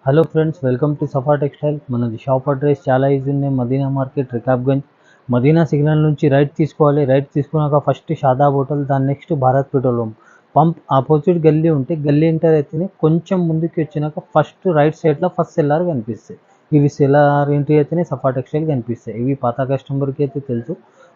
Hello friends, welcome to Safa textile. మనది shop address చాలా easy ఉంది. మదీనా మార్కెట్, రికాబ్గంజ్. మదీనా సిగ్నల్ నుంచి రైట్ తీసుకోవాలి. రైట్ తీసుకున్నాక ఫస్ట్ షాదాబ్ హోటల్, దాని next Bharat petrol pump opposite గల్లీ ఉంటే గల్లీ ఎంటర్ అయితేనే కొంచెం ముందుకు వచ్చినాక ఫస్ట్ రైట్ సైడ్లో ఫస్ట్ సెల్లార్ కనిపిస్తాయి. ఇవి సెల్లార్ ఎంట్రీ అయితేనే సఫా టెక్స్టైల్ కనిపిస్తాయి. ఇవి పాత కస్టమర్కి అయితే తెలుసు,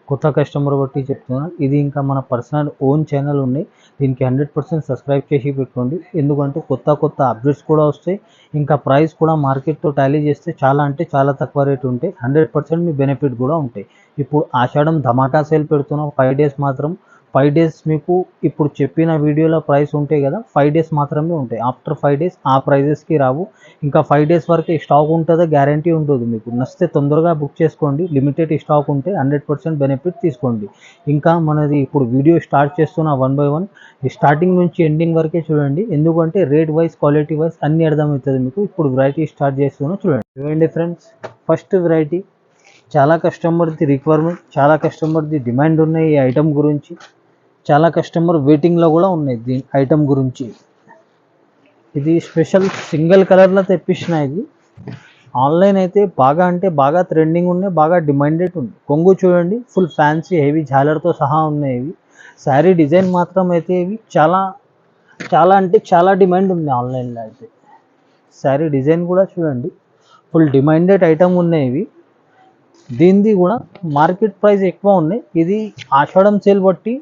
కొత్త కస్టమర్ బట్టి చెప్తున్నాను. ఇది ఇంకా మన పర్సనల్ ఓన్ ఛానల్ ఉన్నాయి. దీనికి 100% సబ్స్క్రైబ్ చేసి పెట్టుకోండి. ఎందుకంటే కొత్త అప్డేట్స్ కూడా వస్తాయి. ఇంకా ప్రైస్ కూడా మార్కెట్తో టాలీ చేస్తే చాలా అంటే చాలా తక్కువ రేటు ఉంటాయి. 100% మీ బెనిఫిట్ కూడా ఉంటాయి. ఇప్పుడు ఆషాఢం ధమాకా సేల్ పెడుతున్నాం. 5 డేస్ మాత్రం. 5 డేస్ మీకు ఇప్పుడు చెప్పిన వీడియోలో ప్రైస్ ఉంటాయి కదా, 5 డేస్ మాత్రమే ఉంటాయి. ఆఫ్టర్ 5 డేస్ ఆ ప్రైజెస్కి రావు. ఇంకా 5 డేస్ వరకు స్టాక్ ఉంటుందో గ్యారంటీ ఉంటుంది. మీకు నచ్చితే తొందరగా బుక్ చేసుకోండి. లిమిటెడ్ స్టాక్ ఉంటే 100% బెనిఫిట్ తీసుకోండి. ఇంకా మనది ఇప్పుడు వీడియో స్టార్ట్ చేస్తున్న 1 by 1 స్టార్టింగ్ నుంచి ఎండింగ్ వరకే చూడండి. ఎందుకంటే రేట్ వైజ్, క్వాలిటీ వైజ్ అన్ని అర్థమవుతుంది మీకు. ఇప్పుడు వెరైటీ స్టార్ట్ చేస్తున్నా చూడండి ఫ్రెండ్స్. ఫస్ట్ వెరైటీ చాలా కస్టమర్ది రిక్వైర్మెంట్, చాలా కస్టమర్ది డిమాండ్ ఉన్నాయి ఈ ఐటమ్ గురించి. చాలా కస్టమర్ వెయిటింగ్లో కూడా ఉన్నాయి దీని ఐటమ్ గురించి. ఇది స్పెషల్ సింగిల్ కలర్లో తెప్పించిన. ఇది ఆన్లైన్ అయితే బాగా అంటే బాగా ట్రెండింగ్ ఉన్నాయి, బాగా డిమాండెడ్ ఉంది. కొంగు చూడండి, ఫుల్ ఫ్యాన్సీ హెవీ జాలర్తో సహా ఉన్నాయి. ఇవి శారీ డిజైన్ మాత్రం అయితే ఇవి చాలా చాలా అంటే చాలా డిమాండ్ ఉంది ఆన్లైన్లో అయితే. శారీ డిజైన్ కూడా చూడండి, ఫుల్ డిమాండెడ్ ఐటమ్ ఉన్నాయి ఇవి. దీనిది కూడా మార్కెట్ ప్రైస్ ఎక్కువ ఉన్నాయి. ఇది ఆషాఢం సేల్ బట్టి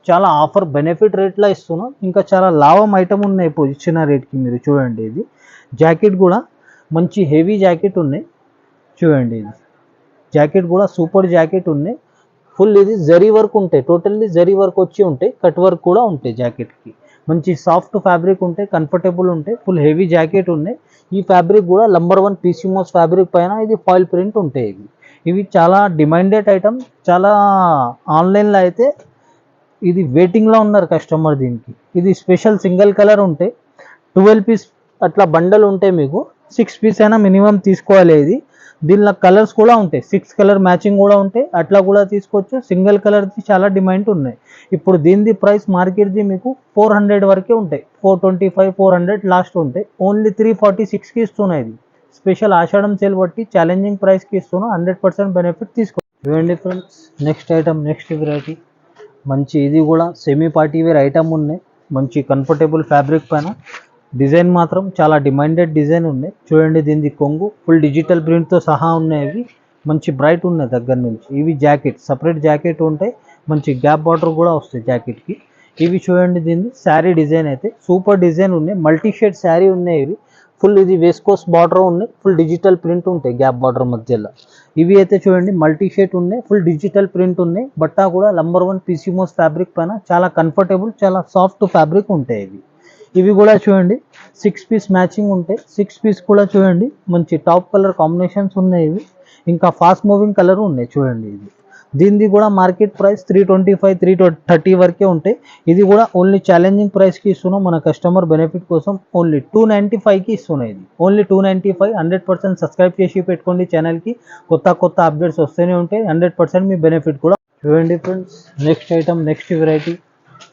చాలా ఆఫర్ బెనిఫిట్ రేట్లో ఇస్తున్నాం. ఇంకా చాలా లాభం ఐటమ్ ఉన్నాయి ఇప్పుడు ఇచ్చిన రేట్కి. మీరు చూడండి, ఇది జాకెట్ కూడా మంచి హెవీ జాకెట్ ఉన్నాయి. చూడండి, ఇది జాకెట్ కూడా సూపర్ జాకెట్ ఉన్నాయి. ఫుల్ ఇది జరీ వర్క్ ఉంటాయి, టోటల్లీ జరీ వర్క్ వచ్చి ఉంటాయి. కట్ వర్క్ కూడా ఉంటాయి జాకెట్కి. మంచి సాఫ్ట్ ఫ్యాబ్రిక్ ఉంటాయి, కంఫర్టబుల్ ఉంటాయి. ఫుల్ హెవీ జాకెట్ ఉన్నాయి. ఈ ఫ్యాబ్రిక్ కూడా నంబర్ 1 పీసీమోస్ ఫ్యాబ్రిక్ పైన ఇది ఫాయిల్ ప్రింట్ ఉంటాయి. ఇవి చాలా డిమాండెడ్ ఐటమ్. చాలా ఆన్లైన్లో అయితే ఇది వెయిటింగ్లో ఉన్నారు కస్టమర్ దీనికి. ఇది స్పెషల్ సింగిల్ కలర్ ఉంటాయి. 12 పీస్ అట్లా బండల్ ఉంటాయి. మీకు 6 పీస్ అయినా మినిమం తీసుకోవాలి. ఇది దీనిలో కలర్స్ కూడా ఉంటాయి, 6 కలర్ మ్యాచింగ్ కూడా ఉంటాయి. అట్లా కూడా తీసుకోవచ్చు. సింగిల్ కలర్ది చాలా డిమాండ్ ఉన్నాయి. ఇప్పుడు దీనిది ప్రైస్ మార్కెట్ది మీకు 400 వరకే ఉంటాయి. 425, 400 లాస్ట్ ఉంటాయి. ఓన్లీ 346కి ఇస్తున్నాయి. ఇది స్పెషల్ ఆషాఢం సేల్ బట్టి ఛాలెంజింగ్ ప్రైస్కి ఇస్తున్నా. 100% బెనిఫిట్ తీసుకో. ఇవ్వండి friends, next item, next variety. మంచి ఇది కూడా సెమీ పార్టీ వేర్ ఐటమ్ ఉన్నాయి. మంచి కంఫర్టబుల్ ఫ్యాబ్రిక్ పైన డిజైన్ మాత్రం చాలా డిమాండెడ్ డిజైన్ ఉన్నాయి. చూడండి, దీనికి కొంగు ఫుల్ డిజిటల్ ప్రింట్తో సహా ఉన్నాయి. ఇవి మంచి బ్రైట్ ఉన్నాయి దగ్గర నుంచి. ఇవి జాకెట్, సపరేట్ జాకెట్ ఉంటాయి. మంచి గ్యాప్ బార్డర్ కూడా వస్తాయి జాకెట్కి. ఇవి చూడండి, దీన్ని శారీ డిజైన్ అయితే సూపర్ డిజైన్ ఉన్నాయి. మల్టీ షేడ్ శారీ ఉన్నాయి. ఇవి ఫుల్ ఇది వేస్కోస్ బార్డర్ ఉన్నాయి. ఫుల్ డిజిటల్ ప్రింట్ ఉంటాయి గ్యాప్ బార్డర్ మధ్యలో. ఇవి అయితే చూడండి మల్టీ షేడ్ ఉన్నాయి, ఫుల్ డిజిటల్ ప్రింట్ ఉన్నాయి. బట్టా కూడా నంబర్ 1 పీసీమోస్ ఫ్యాబ్రిక్ పైన చాలా కంఫర్టబుల్, చాలా సాఫ్ట్ ఫ్యాబ్రిక్ ఉంటాయి. ఇవి కూడా చూడండి 6 పీస్ మ్యాచింగ్ ఉంటాయి. 6 పీస్ కూడా చూడండి మంచి టాప్ కలర్ కాంబినేషన్స్ ఉన్నాయి. ఇవి ఇంకా ఫాస్ట్ మూవింగ్ కలర్ ఉన్నాయి. చూడండి, ఇది దీనిది కూడా మార్కెట్ ప్రైస్ 325, 330 వరకే ఉంటాయి. ఇది కూడా ఓన్లీ ఛాలెంజింగ్ ప్రైస్కి ఇస్తున్నాం మన కస్టమర్ బెనిఫిట్ కోసం. ఓన్లీ 295కి ఇస్తున్నాయి. ఇది ఓన్లీ 295. 100% సబ్స్క్రైబ్ చేసి పెట్టుకోండి ఛానల్కి. కొత్త అప్డేట్స్ వస్తూనే ఉంటాయి. 100% మీ బెనిఫిట్ కూడా. చూడండి friends, next item, next variety.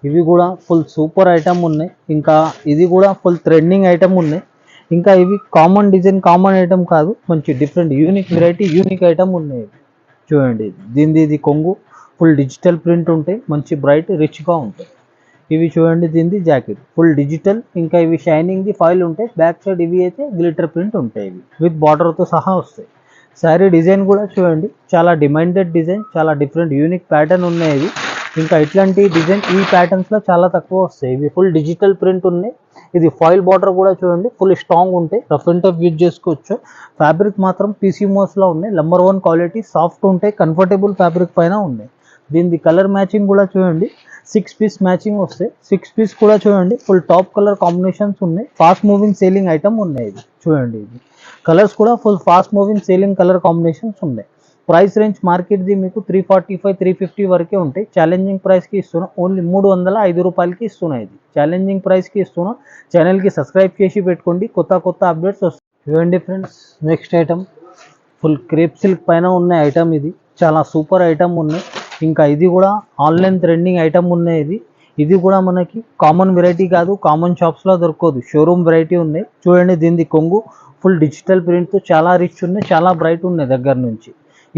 ఇవి కూడా ఫుల్ సూపర్ ఐటమ్ ఉన్నాయి. ఇంకా ఇది కూడా ఫుల్ ట్రెండింగ్ ఐటమ్ ఉన్నాయి. ఇంకా ఇవి కామన్ డిజైన్, కామన్ ఐటమ్ కాదు, మంచి different unique variety, unique item ఉన్నాయి. చూడండి, ఇది కొంగు ఫుల్ డిజిటల్ ప్రింట్ ఉంటాయి. మంచి బ్రైట్ రిచ్గా ఉంటాయి. ఇవి చూడండి, దీనిది జాకెట్ ఫుల్ డిజిటల్. ఇంకా ఇవి షైనింగ్ది ఫాయిల్ ఉంటాయి. బ్యాక్ సైడ్ ఇవి అయితే గ్లిటర్ ప్రింట్ ఉంటాయి. ఇవి విత్ బార్డర్తో సహా వస్తాయి. శారీ డిజైన్ కూడా చూడండి చాలా డిమాండెడ్ డిజైన్, చాలా డిఫరెంట్ యూనిక్ ప్యాటర్న్ ఉన్నాయి. ఇవి ఇంకా ఇట్లాంటి డిజైన్ ఈ ప్యాటర్న్స్లో చాలా తక్కువ వస్తాయి. ఇవి ఫుల్ డిజిటల్ ప్రింట్ ఉన్నాయి. ఇది ఫాయిల్ బార్డర్ కూడా చూడండి ఫుల్ స్ట్రాంగ్ ఉంటాయి. రఫ్ అండ్ టఫ్ యూజ్ చేసుకోవచ్చు. ఫ్యాబ్రిక్ మాత్రం పీసీమోస్లో ఉన్నాయి. నంబర్ 1 క్వాలిటీ, సాఫ్ట్ ఉంటాయి, కంఫర్టబుల్ ఫ్యాబ్రిక్ పైన ఉన్నాయి. దీనిది కలర్ మ్యాచింగ్ కూడా చూడండి 6 పీస్ మ్యాచింగ్ వస్తాయి. 6 పీస్ కూడా చూడండి ఫుల్ టాప్ కలర్ కాంబినేషన్స్ ఉన్నాయి. ఫాస్ట్ మూవింగ్ సేలింగ్ ఐటమ్ ఉన్నాయి. ఇది చూడండి, ఇది కలర్స్ కూడా full fast moving selling colour combinations ఉన్నాయి. ప్రైస్ రేంజ్ మార్కెట్ది మీకు 345, 350 వరకే ఉంటాయి. ఛాలెంజింగ్ ప్రైస్కి ఇస్తున్నా. ఓన్లీ 305 రూపాయలకి ఇస్తున్నాయి. ఇది ఛాలెంజింగ్ ప్రైస్కి ఇస్తున్నా. ఛానల్కి సబ్స్క్రైబ్ చేసి పెట్టుకోండి. కొత్త అప్డేట్స్ వస్తాయి. చూడండి friends, next item full crepe silk పైన ఉన్న ఐటమ్. ఇది చాలా సూపర్ ఐటమ్ ఉన్నాయి. ఇంకా ఇది కూడా ఆన్లైన్ ట్రెండింగ్ ఐటమ్ ఉన్నాయి. ఇది కూడా మనకి కామన్ వెరైటీ కాదు, కామన్ షాప్స్లో దొరకదు, షోరూమ్ వెరైటీ ఉన్నాయి. చూడండి దీనిది కొంగు ఫుల్ డిజిటల్ ప్రింట్తో చాలా రిచ్ ఉన్నాయి, చాలా బ్రైట్ ఉన్నాయి దగ్గర నుంచి.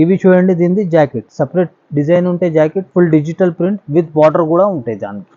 ఇవి చూడండి దీనిది జాకెట్, సపరేట్ డిజైన్ ఉంటే jacket full digital print with border కూడా ఉంటాయి దానికి.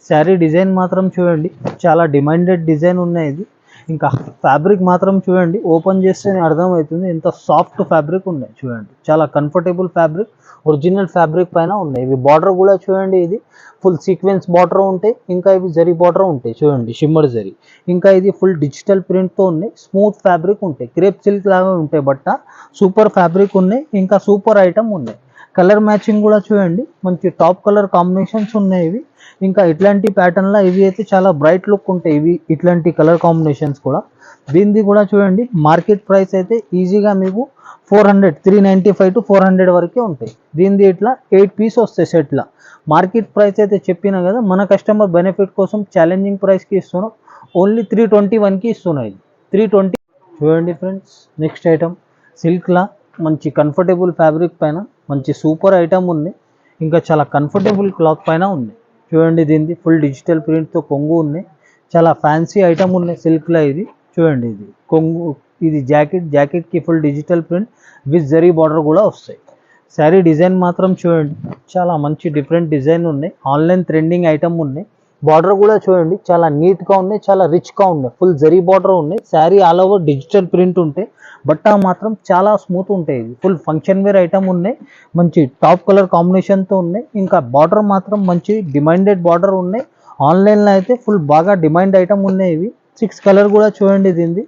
శారీ డిజైన్ మాత్రం చూడండి చాలా డిమాండెడ్ డిజైన్ ఉన్నాయి ఇది. ఇంకా ఫ్యాబ్రిక్ మాత్రం చూడండి, ఓపెన్ చేస్తేనే అర్థమవుతుంది ఎంత సాఫ్ట్ ఫ్యాబ్రిక్ ఉన్నాయి. చూడండి చాలా కంఫర్టబుల్ ఫ్యాబ్రిక్, ఒరిజినల్ ఫ్యాబ్రిక్ పైన ఉన్నాయి. ఇవి బార్డర్ కూడా చూడండి, ఇది ఫుల్ సీక్వెన్స్ బార్డర్ ఉంటాయి, ఇంకా ఇవి జరీ బార్డర్ ఉంటాయి చూడండి, షిమ్మర్ జరీ. ఇంకా ఇది ఫుల్ డిజిటల్ ప్రింట్తో ఉన్నాయి, స్మూత్ ఫ్యాబ్రిక్ ఉంటాయి, క్రేప్ సిల్క్ లాగా ఉంటాయి బట్ట. సూపర్ ఫ్యాబ్రిక్ ఉన్నాయి, ఇంకా సూపర్ ఐటమ్ ఉన్నాయి. కలర్ మ్యాచింగ్ కూడా చూడండి, మంచి టాప్ కలర్ కాంబినేషన్స్ ఉన్నాయి ఇవి. ఇంకా ఇట్లాంటి ప్యాటర్న్లో ఇవి అయితే చాలా బ్రైట్ లుక్ ఉంటాయి ఇవి, ఇట్లాంటి కలర్ కాంబినేషన్స్ కూడా. దీనిది కూడా చూడండి మార్కెట్ ప్రైస్ అయితే ఈజీగా మీకు 400, 395 to 400 వరకే ఉంటాయి. దీనిది ఇట్లా 8 పీస్ వస్తాయి సెట్లో. మార్కెట్ ప్రైస్ అయితే చెప్పినా కదా, మన కస్టమర్ బెనిఫిట్ కోసం ఛాలెంజింగ్ ప్రైస్కి ఇస్తున్నాం, ఓన్లీ 321కి ఇస్తున్నాయి. ఇది 320. చూడండి ఫ్రెండ్స్, నెక్స్ట్ ఐటమ్ సిల్క్లా మంచి కంఫర్టబుల్ ఫ్యాబ్రిక్ పైన మంచి సూపర్ ఐటమ్ ఉంది, ఇంకా చాలా కంఫర్టబుల్ క్లాత్ పైన ఉంది. చూడండి దీనిది ఫుల్ డిజిటల్ ప్రింట్తో కొంగు ఉన్నాయి, చాలా ఫ్యాన్సీ ఐటమ్ ఉన్నాయి సిల్క్లో. ఇది చూడండి, ఇది కొంగు, ఇది జాకెట్కి full digital print with zari border కూడా వస్తాయి. శారీ డిజైన్ మాత్రం చూడండి చాలా మంచి డిఫరెంట్ డిజైన్ ఉన్నాయి, ఆన్లైన్ ట్రెండింగ్ ఐటమ్ ఉన్నాయి. బార్డర్ కూడా చూడండి చాలా నీట్గా ఉన్నాయి, చాలా రిచ్గా ఉన్నాయి, ఫుల్ జరీ బార్డర్ ఉన్నాయి. Sari all over digital print ఉంటాయి, బట్ట మాత్రం చాలా స్మూత్ ఉంటాయి. ఫుల్ ఫంక్షన్ వేర్ ఐటమ్ ఉన్నాయి, మంచి టాప్ కలర్ కాంబినేషన్తో ఉన్నాయి. ఇంకా బార్డర్ మాత్రం మంచి డిమాండెడ్ బార్డర్ ఉన్నాయి, ఆన్లైన్లో అయితే ఫుల్ బాగా డిమాండ్ ఐటమ్ ఉన్నాయి ఇవి. 6 కలర్ కూడా చూడండి దీనిది,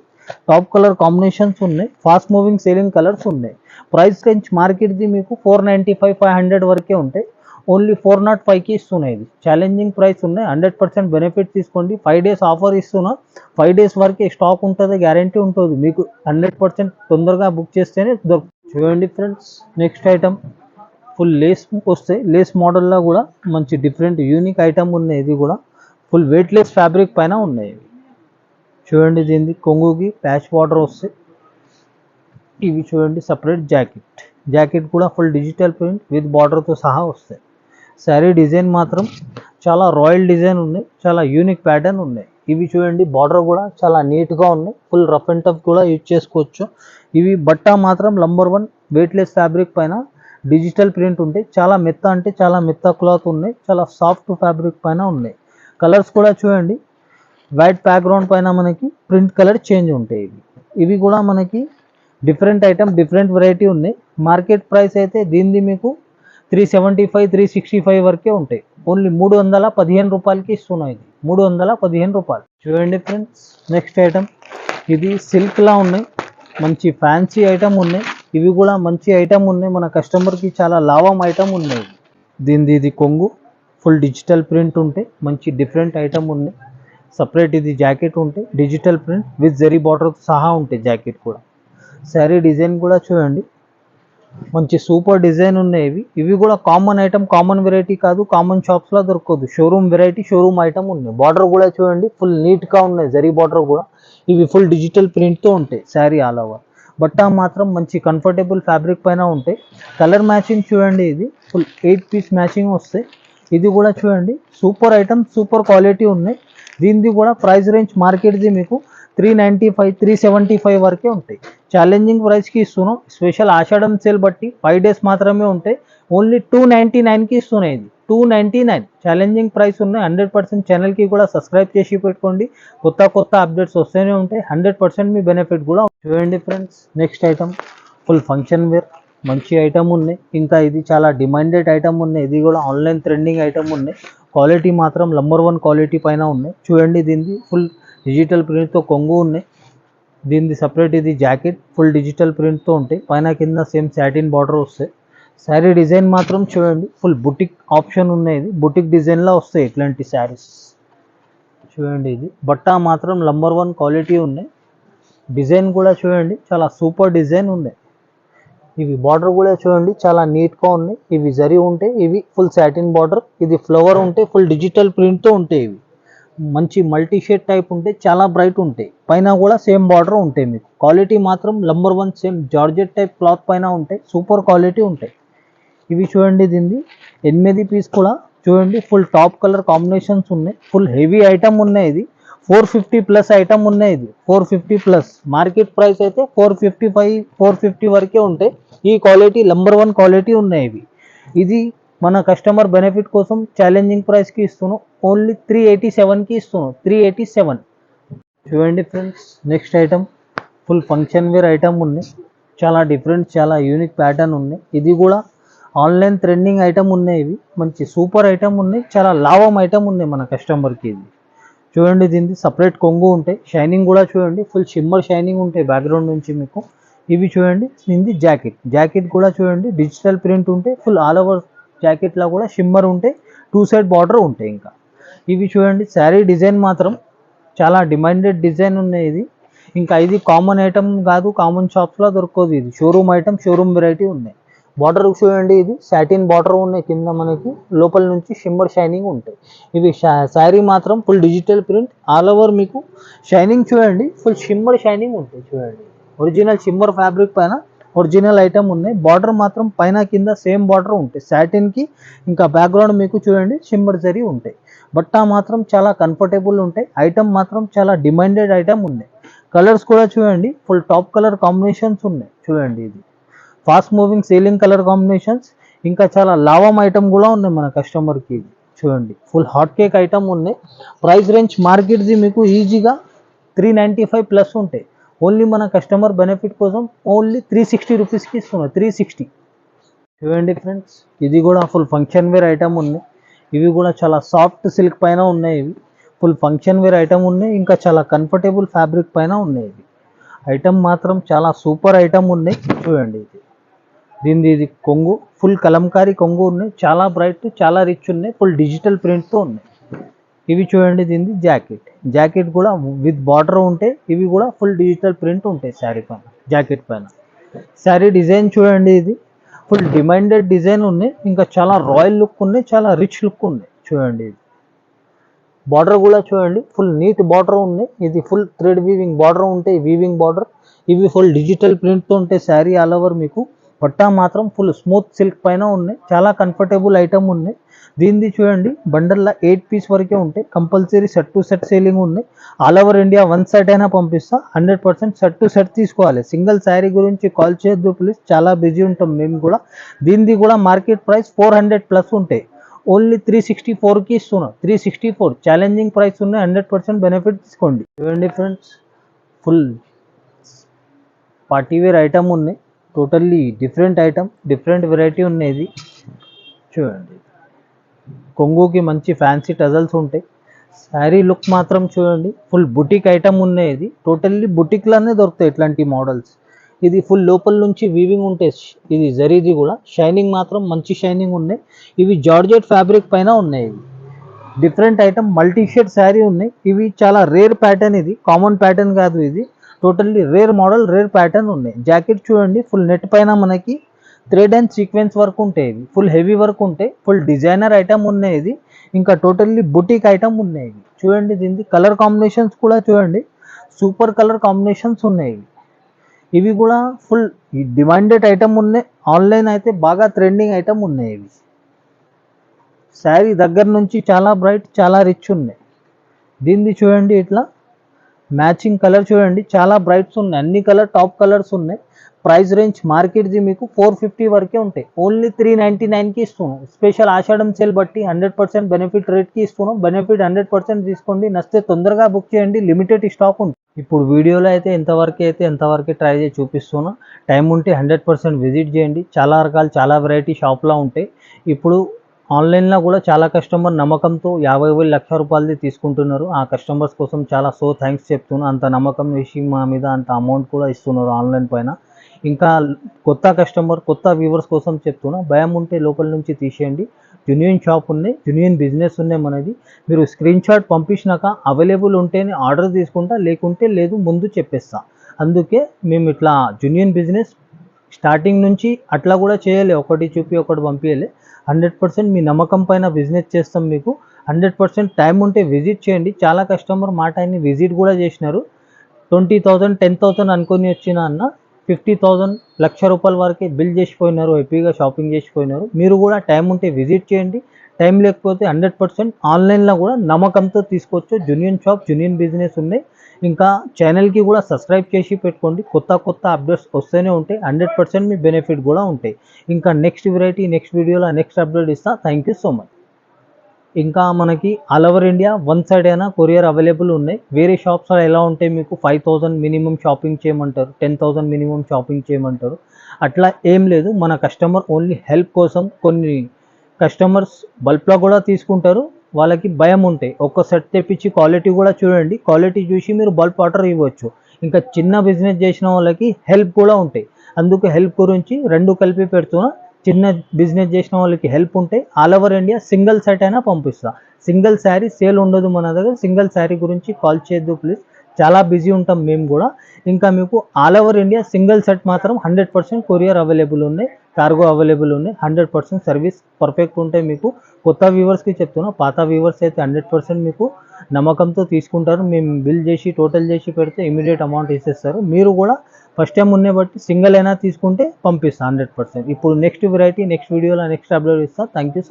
టాప్ కలర్ కాంబినేషన్స్ ఉన్నాయి, ఫాస్ట్ మూవింగ్ సేలింగ్ కలర్స్ ఉన్నాయి. ప్రైస్ రేంజ్ మార్కెట్ది మీకు 495, 500 వరకే ఉంటాయి, ఓన్లీ 405కి ఇస్తున్నాయి. ఇది ఛాలెంజింగ్ ప్రైస్ ఉన్నాయి, 100% బెనిఫిట్ తీసుకోండి. 5 days ఆఫర్ ఇస్తున్నా, 5 days వరకే స్టాక్ ఉంటుంది, గ్యారంటీ ఉంటుంది మీకు. 100% తొందరగా బుక్ చేస్తేనే దొరుకుతుంది. చూడండి friends, next item full Lay's వస్తాయి, లేస్ మోడల్లో కూడా మంచి డిఫరెంట్ యూనిక్ ఐటమ్ ఉన్నాయి. ఇది కూడా ఫుల్ వెయిట్లెస్ ఫ్యాబ్రిక్ పైన ఉన్నాయి. చూడండి దీనిది కొంగుకి ప్యాచ్ బార్డర్ వస్తాయి. ఇవి చూడండి సపరేట్ జాకెట్ కూడా ఫుల్ డిజిటల్ ప్రింట్ విత్ బార్డర్తో సహా వస్తాయి. శారీ డిజైన్ మాత్రం చాలా రాయల్ డిజైన్ ఉన్నాయి, చాలా యూనిక్ ప్యాటర్న్ ఉన్నాయి. ఇవి చూడండి బార్డర్ కూడా చాలా నీట్గా ఉన్నాయి, ఫుల్ రఫ్ అండ్ టఫ్ కూడా యూజ్ చేసుకోవచ్చు. ఇవి బట్ట మాత్రం నంబర్ 1 వెయిట్లెస్ ఫ్యాబ్రిక్ పైన డిజిటల్ ప్రింట్ ఉంటాయి, చాలా మెత్త అంటే చాలా మెత్త క్లాత్ ఉన్నాయి, చాలా సాఫ్ట్ ఫ్యాబ్రిక్ పైన ఉన్నాయి. కలర్స్ కూడా చూడండి, వైట్ బ్యాక్గ్రౌండ్ పైన మనకి ప్రింట్ కలర్ చేంజ్ ఉంటాయి. ఇవి కూడా మనకి డిఫరెంట్ ఐటమ్, డిఫరెంట్ వెరైటీ ఉన్నాయి. మార్కెట్ ప్రైస్ అయితే దీనిది మీకు 375, 365 వరకే ఉంటాయి, ఓన్లీ 315 రూపాయలకి ఇస్తున్నాయి. ఇది 315 రూపాయలు. చూడండి ఫ్రెండ్స్, నెక్స్ట్ ఐటమ్ ఇది సిల్క్లా ఉన్నాయి, మంచి ఫ్యాన్సీ ఐటమ్ ఉన్నాయి. ఇవి కూడా మంచి ఐటమ్ ఉన్నాయి, మన కస్టమర్కి చాలా లాభం ఐటమ్ ఉన్నాయి. దీనిది ఇది కొంగు ఫుల్ డిజిటల్ ప్రింట్ ఉంటే మంచి డిఫరెంట్ ఐటమ్ ఉన్నాయి. సపరేట్ ఇది జాకెట్ ఉంటే digital print with zari border సహా ఉంటాయి జాకెట్ కూడా. శారీ డిజైన్ కూడా చూడండి మంచి సూపర్ డిజైన్ ఉన్నాయి. ఇవి కూడా కామన్ ఐటమ్, కామన్ వెరైటీ కాదు, కామన్ షాప్స్లో దొరకదు, షోరూమ్ వెరైటీ, షోరూమ్ ఐటమ్ ఉన్నాయి. బార్డర్ కూడా చూడండి ఫుల్ నీట్గా ఉన్నాయి, జరీ బార్డర్ కూడా. ఇవి ఫుల్ డిజిటల్ ప్రింట్తో ఉంటాయి శారీ ఆల్ ఓవర్. బట్ట మాత్రం మంచి కంఫర్టబుల్ ఫ్యాబ్రిక్ పైన ఉంటాయి. కలర్ మ్యాచింగ్ చూడండి, ఇది ఫుల్ 8 పీస్ మ్యాచింగ్ వస్తాయి. ఇది కూడా చూడండి సూపర్ ఐటమ్, సూపర్ క్వాలిటీ ఉన్నాయి. దీనిది కూడా ప్రైస్ రేంజ్ మార్కెట్ది మీకు 395, 375 వరకే ఉంటాయి. ఛాలెంజింగ్ ప్రైస్కి ఇస్తున్నాం, స్పెషల్ ఆషాఢం సేల్ బట్టి 5 days మాత్రమే ఉంటాయి, ఓన్లీ 299కి ఇస్తున్నాయి. ఇది 299 ఛాలెంజింగ్ ప్రైస్ ఉన్నాయి. 100% ఛానల్కి కూడా సబ్స్క్రైబ్ చేసి పెట్టుకోండి, కొత్త అప్డేట్స్ వస్తూనే ఉంటాయి, 100% మీ బెనిఫిట్ కూడా. చూడండి friends, next item full function wear మంచి ఐటమ్ ఉన్నాయి, ఇంకా ఇది చాలా డిమాండెడ్ ఐటమ్ ఉన్నాయి. ఇది కూడా ఆన్లైన్ ట్రెండింగ్ ఐటమ్ ఉన్నాయి, క్వాలిటీ మాత్రం నంబర్ 1 క్వాలిటీ పైన ఉన్నాయి. చూడండి దీనిది ఫుల్ డిజిటల్ ప్రింట్తో కొంగు ఉన్నాయి. దీనిది సపరేట్ ఇది జాకెట్ ఫుల్ డిజిటల్ ప్రింట్తో ఉంటాయి, పైన కింద సేమ్ సాటిన్ బార్డర్ వస్తాయి. శారీ డిజైన్ మాత్రం చూడండి ఫుల్ బుటిక్ ఆప్షన్ ఉన్నాయి, ఇది బుటిక్ డిజైన్లో వస్తాయి ఇట్లాంటి శారీస్. చూడండి ఇది బట్ట మాత్రం నంబర్ 1 క్వాలిటీ ఉన్నాయి. డిజైన్ కూడా చూడండి చాలా సూపర్ డిజైన్ ఉన్నాయి. ఇవి బార్డర్ కూడా చూడండి చాలా నీట్గా ఉన్నాయి. ఇవి జరీ ఉంటాయి, ఇవి ఫుల్ సాటిన్ బార్డర్. ఇది ఫ్లవర్ ఉంటే ఫుల్ డిజిటల్ ప్రింట్తో ఉంటాయి. ఇవి మంచి మల్టీ షేడ్ టైప్ ఉంటాయి, చాలా బ్రైట్ ఉంటాయి, పైన కూడా సేమ్ బార్డర్ ఉంటాయి. మీకు క్వాలిటీ మాత్రం number 1 same georgette type cloth పైన ఉంటాయి, సూపర్ క్వాలిటీ ఉంటాయి. ఇవి చూడండి దీనిది 8 పీస్ కూడా చూడండి ఫుల్ టాప్ కలర్ కాంబినేషన్స్ ఉన్నాయి, ఫుల్ హెవీ ఐటమ్ ఉన్నాయి. ఇది 450 ప్లస్ ఐటమ్ ఉన్నాయి. ఇది 450 ప్లస్, మార్కెట్ ప్రైస్ అయితే 455 450 వరకే ఉంటాయి. ఈ క్వాలిటీ నంబర్ 1 క్వాలిటీ ఉన్నాయి ఇవి. ఇది మన కస్టమర్ బెనిఫిట్ కోసం ఛాలెంజింగ్ ప్రైస్కి ఇస్తున్నాం, ఓన్లీ 387కి ఇస్తున్నాం, 387. చూడండి friends, next item full function wear item ఉన్నాయి, చాలా డిఫరెంట్ చాలా యూనిక్ ప్యాటర్న్ ఉన్నాయి. ఇది కూడా ఆన్లైన్ ట్రెండింగ్ ఐటమ్ ఉన్నాయి. ఇవి మంచి సూపర్ ఐటమ్ ఉన్నాయి, చాలా లాభం ఐటమ్ ఉన్నాయి మన కస్టమర్కి. ఇది చూడండి, దీనికి సపరేట్ కొంగు ఉంటాయి, షైనింగ్ కూడా చూడండి ఫుల్ షిమ్మర్ షైనింగ్ ఉంటాయి బ్యాక్గ్రౌండ్ నుంచి మీకు. ఇవి చూడండి, దీనికి జాకెట్ కూడా చూడండి డిజిటల్ ప్రింట్ ఉంటాయి, ఫుల్ ఆల్ ఓవర్ జాకెట్లో కూడా షిమ్మర్ ఉంటాయి, 2 సైడ్ బార్డర్ ఉంటాయి. ఇంకా ఇవి చూడండి, శారీ డిజైన్ మాత్రం చాలా డిమాండెడ్ డిజైన్ ఉన్నాయి. ఇది ఇంకా ఇది కామన్ ఐటమ్ కాదు, కామన్ షాప్స్లో దొరకదు. ఇది షోరూమ్ ఐటమ్, షోరూమ్ వెరైటీ ఉన్నాయి. బార్డర్ చూడండి, ఇది సాటిన్ బార్డర్ ఉన్నాయి కింద మనకి, లోపల నుంచి షిమ్మర్ షైనింగ్ ఉంటాయి. ఇవి శారీ మాత్రం full digital print, all over మీకు షైనింగ్ చూడండి ఫుల్ షిమ్మర్ షైనింగ్ ఉంటాయి. చూడండి ఒరిజినల్ షిమ్మర్ ఫ్యాబ్రిక్ పైన ఒరిజినల్ ఐటమ్ ఉన్నాయి. బార్డర్ మాత్రం పైన కింద సేమ్ బార్డర్ ఉంటాయి సాటిన్కి. ఇంకా బ్యాక్గ్రౌండ్ మీకు చూడండి షిమ్మర్ జరీ ఉంటాయి. బట్ట మాత్రం చాలా కంఫర్టబుల్ ఉంటాయి. ఐటమ్ మాత్రం చాలా డిమాండెడ్ ఐటమ్ ఉన్నాయి. కలర్స్ కూడా చూడండి ఫుల్ టాప్ కలర్ కాంబినేషన్స్ ఉన్నాయి. చూడండి, ఇది fast moving selling colour combinations. ఇంకా చాలా లాభం ఐటమ్ కూడా ఉన్నాయి మన కస్టమర్కి. ఇది చూడండి ఫుల్ హాట్ కేక్ ఐటమ్ ఉన్నాయి. ప్రైస్ రేంజ్ మార్కెట్ది మీకు ఈజీగా 395 ప్లస్ ఉంటాయి. ఓన్లీ మన కస్టమర్ బెనిఫిట్ కోసం ఓన్లీ 360 రూపీస్కి ఇస్తున్నాం, 360. చూడండి ఫ్రెండ్స్, ఇది కూడా ఫుల్ ఫంక్షన్ వేర్ ఐటమ్ ఉన్నాయి. ఇవి కూడా చాలా సాఫ్ట్ సిల్క్ పైన ఉన్నాయి. ఇవి ఫుల్ ఫంక్షన్ వేర్ ఐటమ్ ఉన్నాయి, ఇంకా చాలా కంఫర్టబుల్ ఫ్యాబ్రిక్ పైన ఉన్నాయి. ఇవి ఐటమ్ మాత్రం చాలా సూపర్ ఐటమ్ ఉన్నాయి. చూడండి, ఇది కొంగు ఫుల్ కలంకారీ కొంగు ఉన్నాయి, చాలా బ్రైట్ చాలా రిచ్ ఉన్నాయి, ఫుల్ డిజిటల్ ప్రింట్తో ఉన్నాయి. ఇవి చూడండి, దీనిది జాకెట్ కూడా విత్ బార్డర్ ఉంటాయి. ఇవి కూడా ఫుల్ డిజిటల్ ప్రింట్ ఉంటాయి శారీ పైన, జాకెట్ పైన. శారీ డిజైన్ చూడండి, ఇది ఫుల్ డిమాండెడ్ డిజైన్ ఉన్నాయి, ఇంకా చాలా రాయల్ లుక్ ఉన్నాయి, చాలా రిచ్ లుక్ ఉన్నాయి. చూడండి, ఇది బార్డర్ కూడా చూడండి ఫుల్ నీట్ బార్డర్ ఉన్నాయి. ఇది ఫుల్ థ్రెడ్ వీవింగ్ బార్డర్ ఉంటాయి, వీవింగ్ బార్డర్. ఇవి ఫుల్ డిజిటల్ ప్రింట్తో ఉంటాయి శారీ ఆల్ ఓవర్ మీకు. పట్టా మాత్రం ఫుల్ స్మూత్ సిల్క్ పైన ఉన్నాయి, చాలా కంఫర్టబుల్ ఐటమ్ ఉన్నాయి. దీనిది చూడండి బండల్లో 8 పీస్ వరకే ఉంటాయి. Compulsory set to set selling ఉన్నాయి. ఆల్ ఓవర్ ఇండియా 1 సెట్ అయినా పంపిస్తా, 100% సెట్ టు సెట్ తీసుకోవాలి. సింగిల్ శారీ గురించి కాల్ చేయొద్దు ప్లీజ్, చాలా బిజీ ఉంటాం మేము కూడా. దీనిది కూడా మార్కెట్ ప్రైస్ 400 ప్లస్ ఉంటాయి, ఓన్లీ 364కి ఇస్తున్నాం, 364 ఛాలెంజింగ్ ప్రైస్ ఉన్నాయి. 100% బెనిఫిట్ తీసుకోండి. చూడండి friends, full party wear item ఉన్నాయి, totally different item, different variety ఉన్నాయి. ఇది చూడండి, కొంగుకి మంచి ఫ్యాన్సీ టజల్స్ ఉంటాయి. శారీ లుక్ మాత్రం చూడండి ఫుల్ బుటిక్ ఐటమ్ ఉన్నాయి. ఇది టోటల్లీ బుటిక్లోనే దొరుకుతాయి ఇట్లాంటి మోడల్స్. ఇది ఫుల్ లోపల నుంచి వీవింగ్ ఉంటాయి. ఇది జరీది కూడా షైనింగ్ మాత్రం మంచి షైనింగ్ ఉన్నాయి. ఇవి జార్జెట్ ఫ్యాబ్రిక్ పైన ఉన్నాయి. ఇవి different item, multi shade sari ఉన్నాయి. ఇవి చాలా రేర్ ప్యాటర్న్, ఇది కామన్ ప్యాటర్న్ కాదు. ఇది totally rare model, rare pattern ఉన్నాయి. జాకెట్ చూడండి ఫుల్ నెట్ పైన మనకి థ్రెడ్ అండ్ సీక్వెన్స్ వర్క్ ఉంటాయి. ఇవి ఫుల్ హెవీ వర్క్ ఉంటాయి, ఫుల్ డిజైనర్ ఐటమ్ ఉన్నాయి. ఇది ఇంకా టోటల్లీ బుటిక్ ఐటమ్ ఉన్నాయి. ఇవి చూడండి, దీనికి కలర్ కాంబినేషన్స్ కూడా చూడండి సూపర్ కలర్ కాంబినేషన్స్ ఉన్నాయి. ఇవి కూడా ఫుల్ డిమాండెడ్ ఐటమ్ ఉన్నాయి. ఆన్లైన్ అయితే బాగా ట్రెండింగ్ ఐటమ్ ఉన్నాయి. ఇవి శారీ దగ్గర నుంచి చాలా బ్రైట్ చాలా రిచ్ ఉన్నాయి. దీనిది చూడండి ఇట్లా మ్యాచింగ్ కలర్ చూడండి చాలా బ్రైట్స్ ఉన్నాయి, అన్ని కలర్ టాప్ కలర్స్ ఉన్నాయి. ప్రైస్ రేంజ్ మార్కెట్ది మీకు 450 వరకే ఉంటాయి, ఓన్లీ 399కి ఇస్తున్నాం. స్పెషల్ ఆషాఢం సేల్ బట్టి 100% బెనిఫిట్ రేట్కి ఇస్తున్నాం. బెనిఫిట్ 100% తీసుకోండి, నచ్చితే తొందరగా బుక్ చేయండి, లిమిటెడ్ స్టాక్ ఉంది. ఇప్పుడు వీడియోలో అయితే ఎంతవరకు ట్రై చేసి చూపిస్తున్నా. టైం ఉంటే 100% విజిట్ చేయండి. చాలా రకాలు చాలా వెరైటీ షాప్లో ఉంటాయి. ఇప్పుడు ఆన్లైన్లో కూడా చాలా కస్టమర్ నమ్మకంతో 50,000 లక్ష రూపాయలది తీసుకుంటున్నారు. ఆ కస్టమర్స్ కోసం చాలా థ్యాంక్స్ చెప్తున్నాను. అంత నమ్మకం వేసి మా మీద అంత అమౌంట్ కూడా ఇస్తున్నారు ఆన్లైన్ పైన. ఇంకా కొత్త కస్టమర్ కొత్త వ్యూవర్స్ కోసం చెప్తున్నా, భయం ఉంటే లోపల నుంచి తీసేయండి. జెన్యూన్ షాప్ ఉన్నాయి, జెన్యూన్ బిజినెస్ ఉన్నాయి మనది. మీరు స్క్రీన్ షాట్ పంపించినాక అవైలబుల్ ఉంటేనే ఆర్డర్ తీసుకుంటా, లేకుంటే లేదు ముందు చెప్పేస్తా. అందుకే మేము ఇట్లా జెన్యూన్ బిజినెస్ స్టార్టింగ్ నుంచి అట్లా కూడా చేయలే, ఒకటి చూపి ఒకటి పంపించలే. 100% మీ నమ్మకం పైన బిజినెస్ చేస్తాం. మీకు 100% టైం ఉంటే విజిట్ చేయండి. చాలా కస్టమర్ మాట ఆయన్ని విజిట్ కూడా చేసినారు. 20,000 10,000 అనుకొని వచ్చిన అన్న 50,000 లక్ష రూపాయల వరకే బిల్ చేసిపోయినారు, హ్యాపీగా షాపింగ్ చేసిపోయినారు. మీరు కూడా టైం ఉంటే విజిట్ చేయండి. టైం లేకపోతే 100% ఆన్లైన్లో కూడా నమ్మకంతో తీసుకోవచ్చు. జెన్యూన్ షాప్, జెన్యూన్ బిజినెస్ ఉన్నాయి. ఇంకా ఛానల్కి కూడా సబ్స్క్రైబ్ చేసి పెట్టుకోండి. కొత్త అప్డేట్స్ వస్తూనే ఉంటాయి. 100% మీ బెనిఫిట్ కూడా ఉంటాయి. ఇంకా నెక్స్ట్ వెరైటీ నెక్స్ట్ వీడియోలో నెక్స్ట్ అప్డేట్ ఇస్తా. Thank you so much. ఇంకా మనకి all over India one side అయినా కొరియర్ అవైలబుల్ ఉన్నాయి. వేరే షాప్స్లో ఎలా ఉంటాయి, మీకు 5,000 మినిమం షాపింగ్ చేయమంటారు, 10,000 మినిమం షాపింగ్ చేయమంటారు. అట్లా ఏం లేదు. మన కస్టమర్ ఓన్లీ హెల్ప్ కోసం, కొన్ని కస్టమర్స్ బల్క్లో కూడా తీసుకుంటారు. వాళ్ళకి భయం ఉంటాయి. ఒక్క సెట్ తెప్పించి క్వాలిటీ కూడా చూడండి, క్వాలిటీ చూసి మీరు బల్క్ ఆర్డర్ ఇవ్వచ్చు. ఇంకా చిన్న బిజినెస్ చేసిన వాళ్ళకి హెల్ప్ కూడా ఉంటాయి. అందుకు హెల్ప్ గురించి రెండు కలిపి పెడుతున్నా. చిన్న బిజినెస్ చేసిన వాళ్ళకి హెల్ప్ ఉంటాయి. All over India single set అయినా పంపిస్తా. సింగిల్ శారీ సేల్ ఉండదు మన దగ్గర. సింగిల్ శారీ గురించి కాల్ చేయొద్దు ప్లీజ్, చాలా బిజీ ఉంటాం మేము కూడా. ఇంకా మీకు all over India single set మాత్రం 100% కొరియర్ అవైలబుల్ ఉన్నాయి, కార్గో అవైలబుల్ ఉన్నాయి. 100% సర్వీస్ పర్ఫెక్ట్ ఉంటాయి. మీకు కొత్త వ్యూవర్స్కి చెప్తున్నా, పాత వ్యూవర్స్ అయితే 100% మీకు నమ్మకంతో తీసుకుంటారు. మేము బిల్ చేసి టోటల్ చేసి పెడితే ఇమీడియట్ అమౌంట్ ఇచ్చేస్తారు. మీరు కూడా ఫస్ట్ టైం ఉన్నే బట్టి సింగిల్ అయినా తీసుకుంటే పంపిస్తాను 100%. ఇప్పుడు నెక్స్ట్ వెరైటీ నెక్స్ట్ వీడియోలో నెక్స్ట్ అప్లోడ్ ఇస్తాను. Thank you.